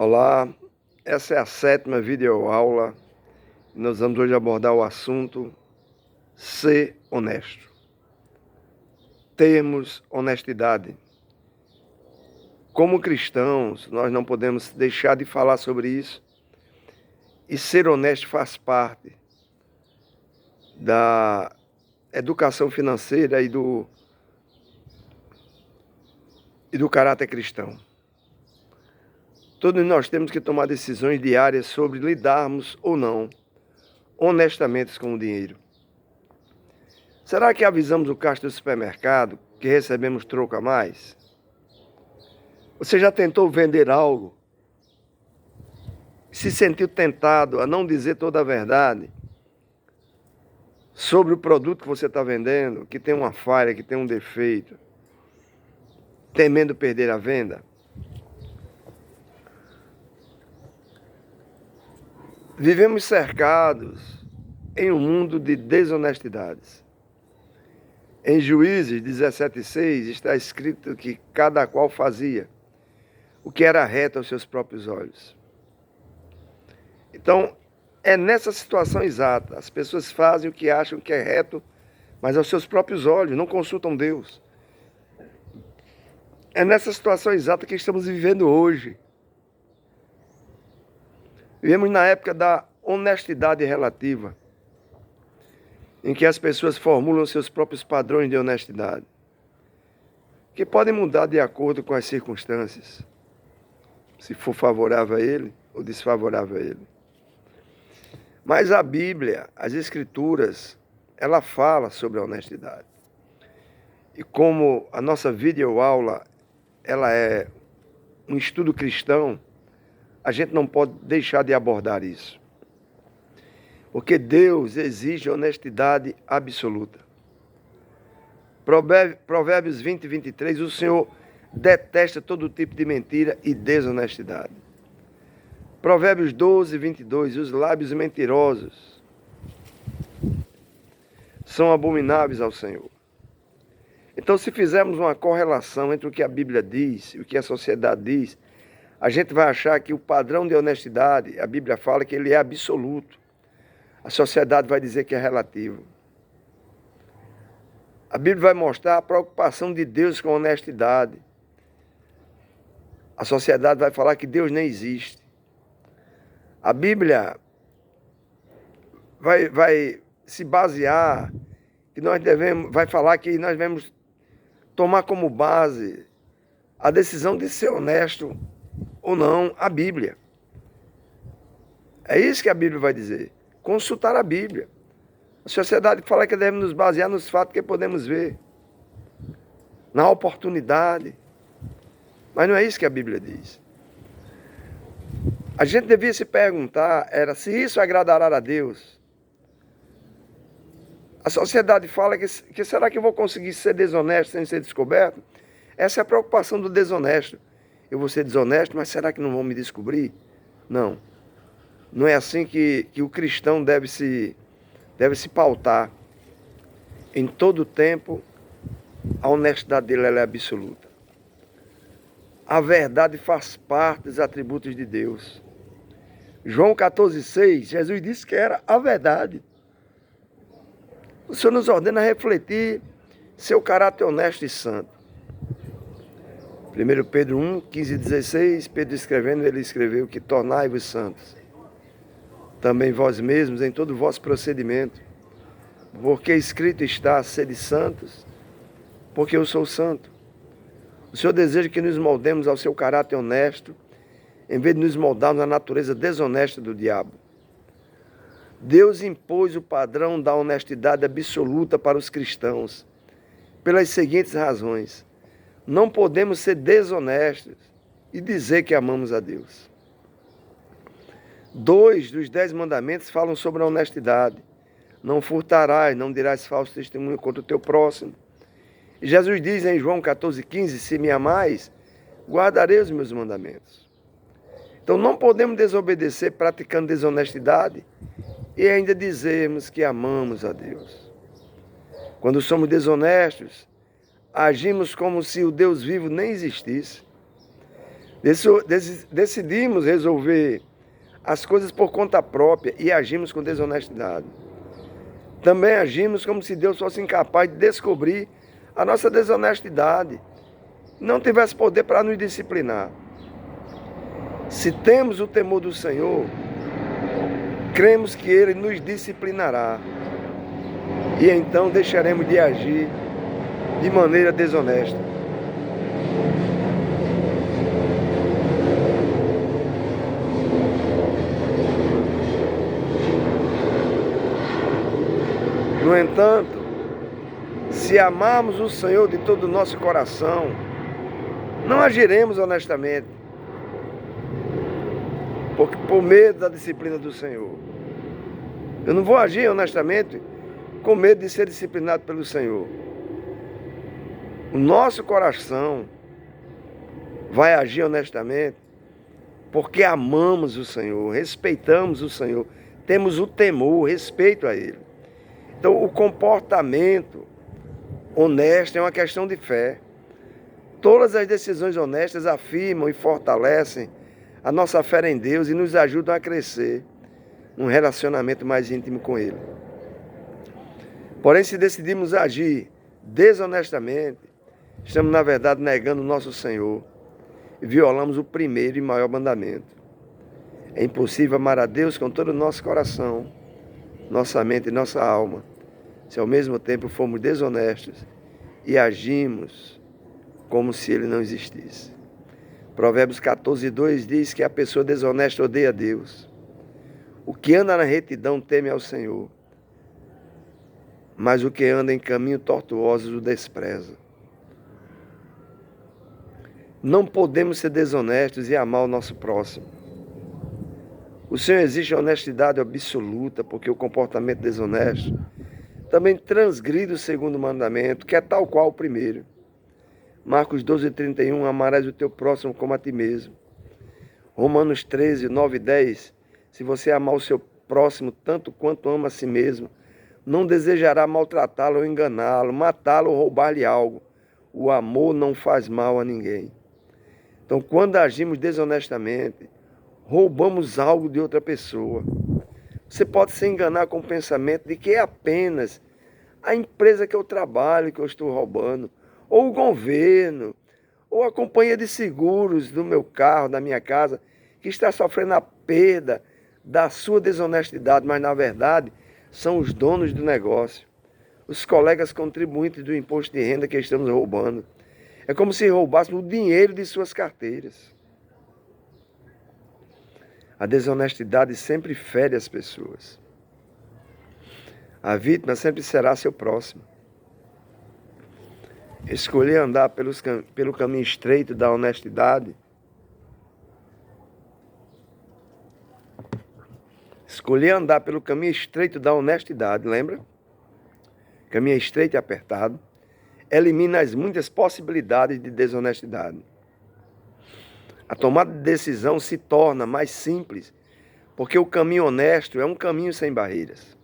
Olá, essa é a 7ª videoaula. Nós vamos hoje abordar o assunto ser honesto. Termos honestidade. Como cristãos, nós não podemos deixar de falar sobre isso. E ser honesto faz parte da educação financeira e do caráter cristão. Todos nós temos que tomar decisões diárias sobre lidarmos ou não honestamente com o dinheiro. Será que avisamos o caixa do supermercado que recebemos troco a mais? Você já tentou vender algo? Se sentiu tentado a não dizer toda a verdade sobre o produto que você está vendendo, que tem uma falha, que tem um defeito, temendo perder a venda? Vivemos cercados em um mundo de desonestidades. Em Juízes 17:6 está escrito que cada qual fazia o que era reto aos seus próprios olhos. Então, é nessa situação exata. As pessoas fazem o que acham que é reto, mas aos seus próprios olhos, não consultam Deus. É nessa situação exata que estamos vivendo hoje. Vivemos na época da honestidade relativa, em que as pessoas formulam seus próprios padrões de honestidade, que podem mudar de acordo com as circunstâncias, se for favorável a ele ou desfavorável a ele. Mas a Bíblia, as Escrituras, ela fala sobre a honestidade. E como a nossa videoaula, ela é um estudo cristão, a gente não pode deixar de abordar isso. Porque Deus exige honestidade absoluta. Provérbios 20:23, o Senhor detesta todo tipo de mentira e desonestidade. Provérbios 12:22, os lábios mentirosos são abomináveis ao Senhor. Então, se fizermos uma correlação entre o que a Bíblia diz e o que a sociedade diz, a gente vai achar que o padrão de honestidade, a Bíblia fala que ele é absoluto. A sociedade vai dizer que é relativo. A Bíblia vai mostrar a preocupação de Deus com a honestidade. A sociedade vai falar que Deus nem existe. A Bíblia vai se basear, que vai falar que nós devemos tomar como base a decisão de ser honesto ou não, a Bíblia. É isso que a Bíblia vai dizer. Consultar a Bíblia. A sociedade fala que devemos nos basear nos fatos que podemos ver, na oportunidade. Mas não é isso que a Bíblia diz. A gente devia se perguntar, se isso agradará a Deus. A sociedade fala que será que eu vou conseguir ser desonesto sem ser descoberto? Essa é a preocupação do desonesto. Eu vou ser desonesto, mas será que não vão me descobrir? Não. Não é assim que o cristão deve se pautar. Em todo tempo, a honestidade dele é absoluta. A verdade faz parte dos atributos de Deus. João 14:6, Jesus disse que era a verdade. O Senhor nos ordena a refletir seu caráter honesto e santo. 1 Pedro 1:15-16, Pedro escrevendo, ele escreveu que tornai-vos santos. Também vós mesmos em todo o vosso procedimento. Porque escrito está, sede santos, porque eu sou santo. O Senhor deseja que nos moldemos ao seu caráter honesto, em vez de nos moldarmos à natureza desonesta do diabo. Deus impôs o padrão da honestidade absoluta para os cristãos, pelas seguintes razões. Não podemos ser desonestos e dizer que amamos a Deus. 2 dos 10 mandamentos falam sobre a honestidade. Não furtarás, não dirás falso testemunho contra o teu próximo. E Jesus diz em João 14:15, se me amais, guardarei os meus mandamentos. Então não podemos desobedecer praticando desonestidade e ainda dizermos que amamos a Deus. Quando somos desonestos, agimos como se o Deus vivo nem existisse. Decidimos resolver as coisas por conta própria e agimos com desonestidade. Também agimos como se Deus fosse incapaz de descobrir a nossa desonestidade, não tivesse poder para nos disciplinar. Se temos o temor do Senhor, cremos que Ele nos disciplinará e então deixaremos de agir de maneira desonesta. No entanto, se amarmos o Senhor de todo o nosso coração, não agiremos honestamente, por medo da disciplina do Senhor. Eu não vou agir honestamente com medo de ser disciplinado pelo Senhor. O nosso coração vai agir honestamente porque amamos o Senhor, respeitamos o Senhor, temos o temor, o respeito a Ele. Então, o comportamento honesto é uma questão de fé. Todas as decisões honestas afirmam e fortalecem a nossa fé em Deus e nos ajudam a crescer num relacionamento mais íntimo com Ele. Porém, se decidimos agir desonestamente, estamos, na verdade, negando o nosso Senhor e violamos o primeiro e maior mandamento. É impossível amar a Deus com todo o nosso coração, nossa mente e nossa alma, se ao mesmo tempo formos desonestos e agimos como se Ele não existisse. Provérbios 14:2 diz que a pessoa desonesta odeia a Deus. O que anda na retidão teme ao Senhor, mas o que anda em caminho tortuosos o despreza. Não podemos ser desonestos e amar o nosso próximo. O Senhor exige honestidade absoluta, porque o comportamento desonesto também transgride o segundo mandamento, que é tal qual o primeiro. Marcos 12:31, amarás o teu próximo como a ti mesmo. Romanos 13:9-10, se você amar o seu próximo tanto quanto ama a si mesmo, não desejará maltratá-lo ou enganá-lo, matá-lo ou roubar-lhe algo. O amor não faz mal a ninguém. Então, quando agimos desonestamente, roubamos algo de outra pessoa. Você pode se enganar com o pensamento de que é apenas a empresa que eu trabalho que eu estou roubando, ou o governo, ou a companhia de seguros do meu carro, da minha casa, que está sofrendo a perda da sua desonestidade, mas na verdade são os donos do negócio, os colegas contribuintes do imposto de renda que estamos roubando. É como se roubássemos o dinheiro de suas carteiras. A desonestidade sempre fere as pessoas. A vítima sempre será seu próximo. Escolher andar pelo caminho estreito da honestidade. Escolher andar pelo caminho estreito da honestidade, lembra? Caminho estreito e apertado. Elimina as muitas possibilidades de desonestidade. A tomada de decisão se torna mais simples, porque o caminho honesto é um caminho sem barreiras.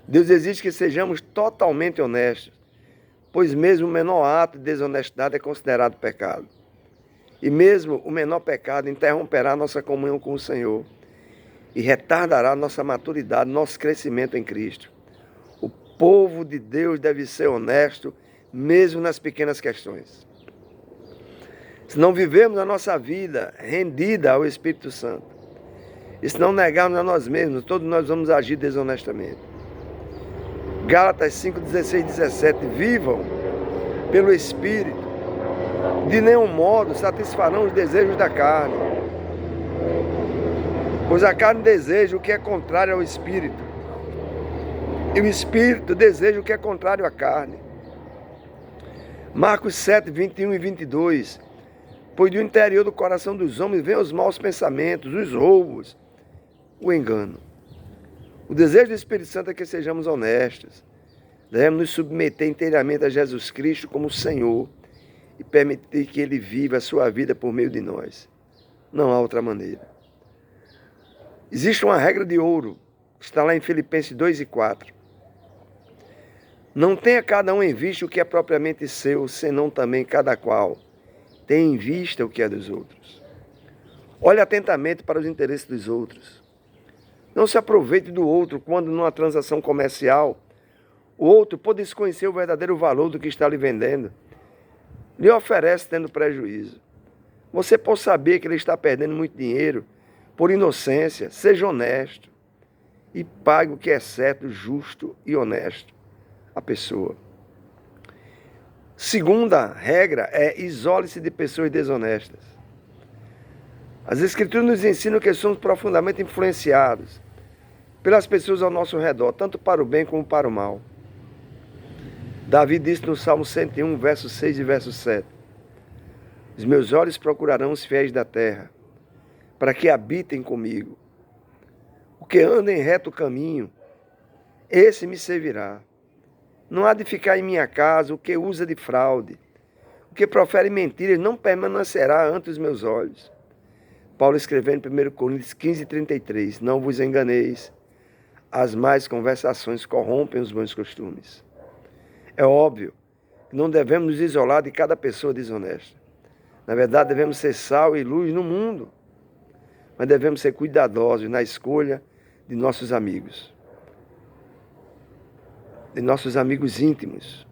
Deus exige que sejamos totalmente honestos, pois mesmo o menor ato de desonestidade é considerado pecado. E mesmo o menor pecado interromperá nossa comunhão com o Senhor e retardará nossa maturidade, nosso crescimento em Cristo. O povo de Deus deve ser honesto, mesmo nas pequenas questões. Se não vivemos a nossa vida rendida ao Espírito Santo, e se não negarmos a nós mesmos, todos nós vamos agir desonestamente. Gálatas 5:16-17, vivam pelo Espírito, de nenhum modo satisfarão os desejos da carne, pois a carne deseja o que é contrário ao Espírito, e o Espírito deseja o que é contrário à carne. Marcos 7:21-22, pois do interior do coração dos homens vêm os maus pensamentos, os roubos, o engano. O desejo do Espírito Santo é que sejamos honestos. Devemos nos submeter inteiramente a Jesus Cristo como Senhor e permitir que Ele viva a sua vida por meio de nós. Não há outra maneira. Existe uma regra de ouro, que está lá em Filipenses 2:4. Não tenha cada um em vista o que é propriamente seu, senão também cada qual Tenha em vista o que é dos outros. Olhe atentamente para os interesses dos outros. Não se aproveite do outro quando, numa transação comercial, o outro, por desconhecer o verdadeiro valor do que está lhe vendendo, lhe oferece tendo prejuízo. Você, por saber que ele está perdendo muito dinheiro, por inocência, seja honesto e pague o que é certo, justo e honesto à pessoa. Segunda regra é: isole-se de pessoas desonestas. As Escrituras nos ensinam que somos profundamente influenciados pelas pessoas ao nosso redor, tanto para o bem como para o mal. Davi disse no Salmo 101, verso 6 e verso 7: os meus olhos procurarão os fiéis da terra, para que habitem comigo. O que anda em reto caminho, esse me servirá. Não há de ficar em minha casa o que usa de fraude. O que profere mentiras não permanecerá ante os meus olhos. Paulo escrevendo em 1 Coríntios 15, 33. Não vos enganeis, as más conversações corrompem os bons costumes. É óbvio que não devemos nos isolar de cada pessoa desonesta. Na verdade, devemos ser sal e luz no mundo, mas devemos ser cuidadosos na escolha de nossos amigos íntimos,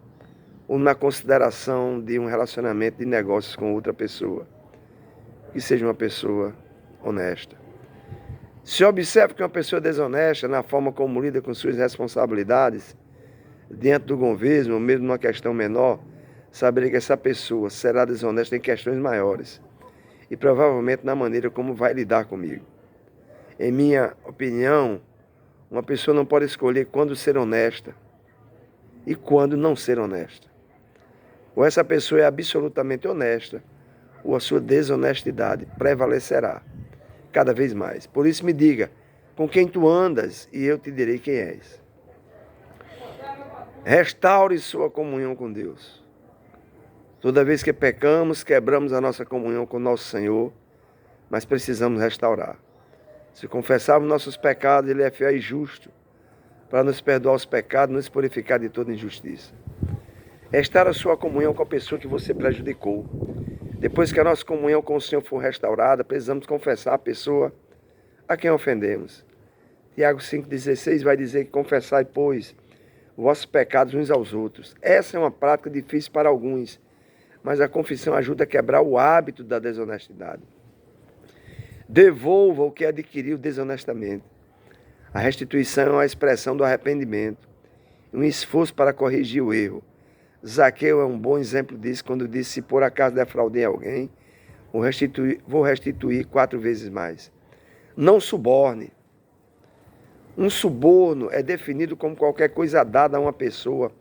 ou na consideração de um relacionamento de negócios com outra pessoa, que seja uma pessoa honesta. Se observa que uma pessoa desonesta na forma como lida com suas responsabilidades diante do governo, ou mesmo numa questão menor, saberei que essa pessoa será desonesta em questões maiores e provavelmente na maneira como vai lidar comigo. Em minha opinião, uma pessoa não pode escolher quando ser honesta e quando não ser honesta. Ou essa pessoa é absolutamente honesta, ou a sua desonestidade prevalecerá cada vez mais. Por isso me diga, com quem tu andas, e eu te direi quem és. Restaure sua comunhão com Deus. Toda vez que pecamos, quebramos a nossa comunhão com nosso Senhor, mas precisamos restaurar. Se confessarmos nossos pecados, Ele é fiel e justo para nos perdoar os pecados e nos purificar de toda injustiça. Restaure a sua comunhão com a pessoa que você prejudicou. Depois que a nossa comunhão com o Senhor for restaurada, precisamos confessar a pessoa a quem ofendemos. Tiago 5,16 vai dizer que confessai, pois, vossos pecados uns aos outros. Essa é uma prática difícil para alguns, mas a confissão ajuda a quebrar o hábito da desonestidade. Devolva o que adquiriu desonestamente. A restituição é uma expressão do arrependimento, um esforço para corrigir o erro. Zaqueu é um bom exemplo disso quando disse: se por acaso defraudei alguém, vou restituir 4 vezes mais. Não suborne. Um suborno é definido como qualquer coisa dada a uma pessoa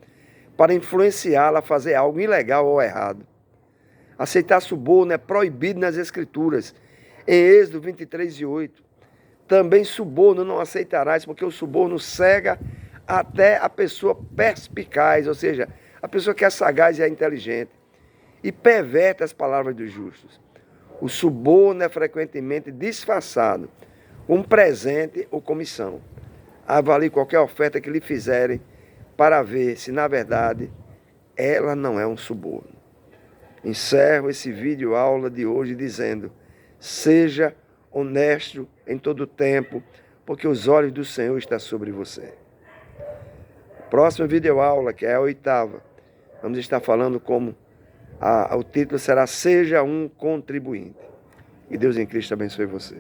para influenciá-la a fazer algo ilegal ou errado. Aceitar suborno é proibido nas Escrituras, em Êxodo 23:8. Também suborno não aceitarás, porque o suborno cega até a pessoa perspicaz, ou seja, a pessoa que é sagaz e é inteligente, e perverte as palavras dos justos. O suborno é frequentemente disfarçado com presente ou comissão. Avalie qualquer oferta que lhe fizerem para ver se, na verdade, ela não é um suborno. Encerro esse vídeo aula de hoje dizendo: seja honesto em todo o tempo, porque os olhos do Senhor estão sobre você. Próxima videoaula, que é a 8ª, vamos estar falando como o título será: Seja um contribuinte. Que Deus em Cristo abençoe você.